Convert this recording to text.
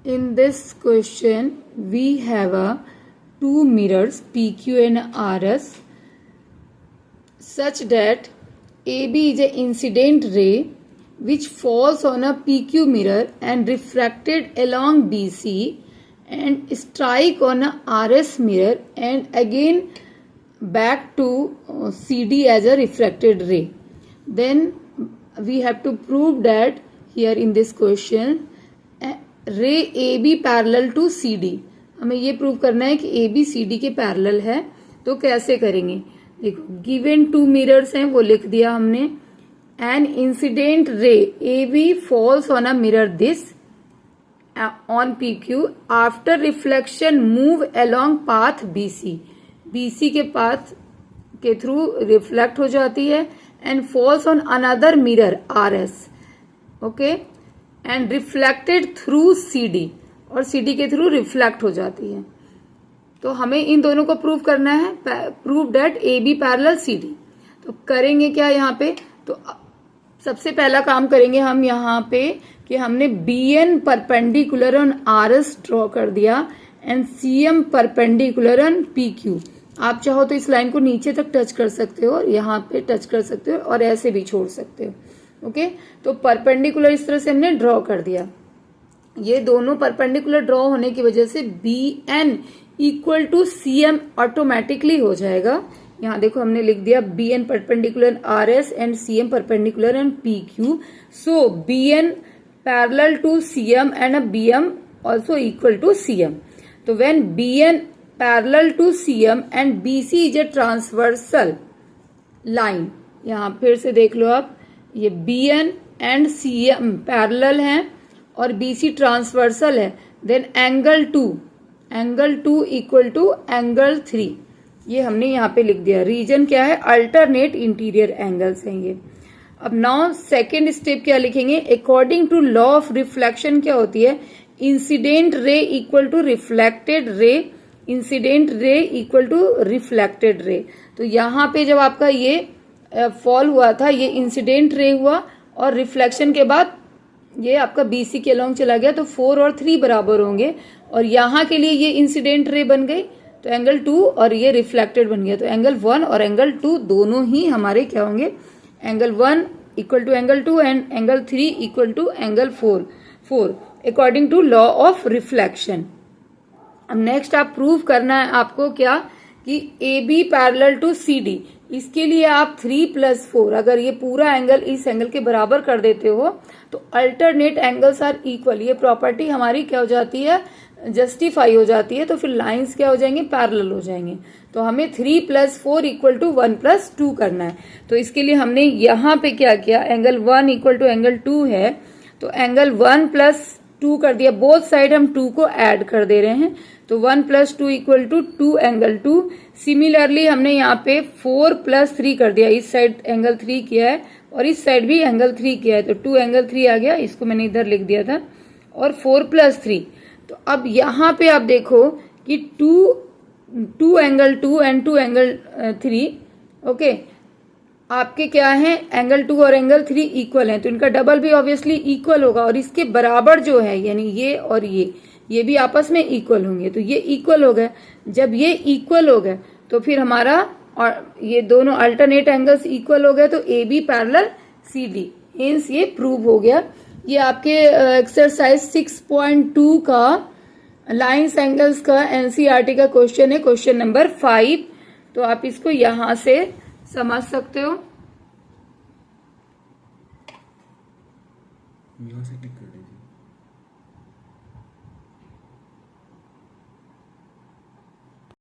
In this question, we have two mirrors PQ and RS such that AB is an incident ray which falls on a PQ mirror and refracted along BC and strike on a RS mirror and again back to CD as a refracted ray. Then we have to prove that here in this question ray A B parallel to C D, हमें ये prove करना है कि A B C D के parallel है. तो कैसे करेंगे, देखो गिवन टू मिरर्स हैं वो लिख दिया हमने. An incident ray A B falls on a mirror this on P Q after reflection move along path B C, B C के पाथ के थ्रू रिफ्लेक्ट हो जाती है and falls on another mirror R S. Okay, and reflected through CD, और CD के through reflect हो जाती है. तो हमें इन दोनों को प्रूव करना है, prove that A B parallel CD. तो करेंगे क्या यहाँ पे, तो सबसे पहला काम करेंगे हम यहाँ पे कि हमने BN perpendicular on RS draw कर दिया and CM perpendicular on PQ. आप चाहो तो इस लाइन को नीचे तक टच कर सकते हो और यहाँ पे टच कर सकते हो और ऐसे भी छोड़ सकते हो. ओके, तो परपेंडिकुलर इस तरह से हमने ड्रॉ कर दिया. ये दोनों परपेंडिकुलर ड्रॉ होने की वजह से BN equal to CM automatically हो जाएगा. यहाँ देखो हमने लिख दिया BN perpendicular RS and CM perpendicular and PQ. So BN parallel to CM and BM also equal to CM. तो when BN parallel to CM and BC is a transversal line. यहाँ फिर से देख लो आप, ये BN एंड CM पैरेलल हैं और BC transversal है. Then angle 2 equal to angle 3, ये हमने यहाँ पे लिख दिया. रीजन क्या है, अल्टरनेट इंटीरियर एंगल्स हैं ये. अब नाउ सेकेंड स्टेप क्या लिखेंगे, according to law of reflection क्या होती है, incident ray equal to reflected ray, incident ray equal to reflected ray. तो यहाँ पे जब आपका ये फॉल हुआ था, ये इंसिडेंट रे हुआ और रिफ्लेक्शन के बाद ये आपका BC के अलोंग चला गया, तो 4 और 3 बराबर होंगे और यहाँ के लिए ये इंसिडेंट रे बन गई तो एंगल 2 और ये रिफ्लेक्टेड बन गया. तो एंगल 1 और एंगल 2 दोनों ही हमारे क्या होंगे, angle 1 equal to angle 2 and angle 3 equal to angle 4 according to law of reflection. अब नेक्स्ट आप प्रूव करना है आपको क्या, कि AB पैरेलल टू CD. इसके लिए आप 3+4 अगर ये पूरा एंगल इस एंगल के बराबर कर देते हो तो अल्टरनेट एंगल्स आर इक्वल. ये प्रॉपर्टी हमारी क्या हो जाती है, जस्टिफाई हो जाती है. तो फिर लाइंस क्या हो जाएंगे, पैरेलल हो जाएंगे. तो हमें 3+4 इक्वल टू 1+2 करना है. तो इसके लिए हमने यहाँ पे क्या किया, एंगल 1 इक्वल टू एंगल 2 है तो एंगल 1+2 कर दिया. बोथ साइड हम 2 को ऐड कर दे रहे हैं. तो 1+2 इक्वल टू 2 एंगल 2. सिमिलरली हमने यहाँ पे 4+3 कर दिया. इस साइड एंगल 3 किया है और इस साइड भी एंगल 3 किया है, तो 2 एंगल 3 आ गया. इसको मैंने इधर लिख दिया था. और 4+3. तो अब यहाँ पे आप देखो कि 2 एंगल 2 एंड 2 एंगल 3 ओके आपके क्या है, एंगल 2 और एंगल 3 इक्वल हैं, तो इनका डबल भी ऑब्वियसली इक्वल होगा. और इसके बराबर जो है यानी ये और ये भी आपस में इक्वल होंगे. तो ये इक्वल हो गए. जब ये इक्वल हो गए तो फिर हमारा और ये दोनों अल्टरनेट एंगल्स इक्वल हो गए, तो AB पैरेलल CD. हिंस ये प्रूव हो गया. ये आपके एक्सरसाइज 6.2 का लाइंस एंगल्स का NCERT का क्वेश्चन है, क्वेश्चन नंबर 5. तो आप इसको यहां से समझ सकते हो. यहाँ से क्लिक कर दीजिए.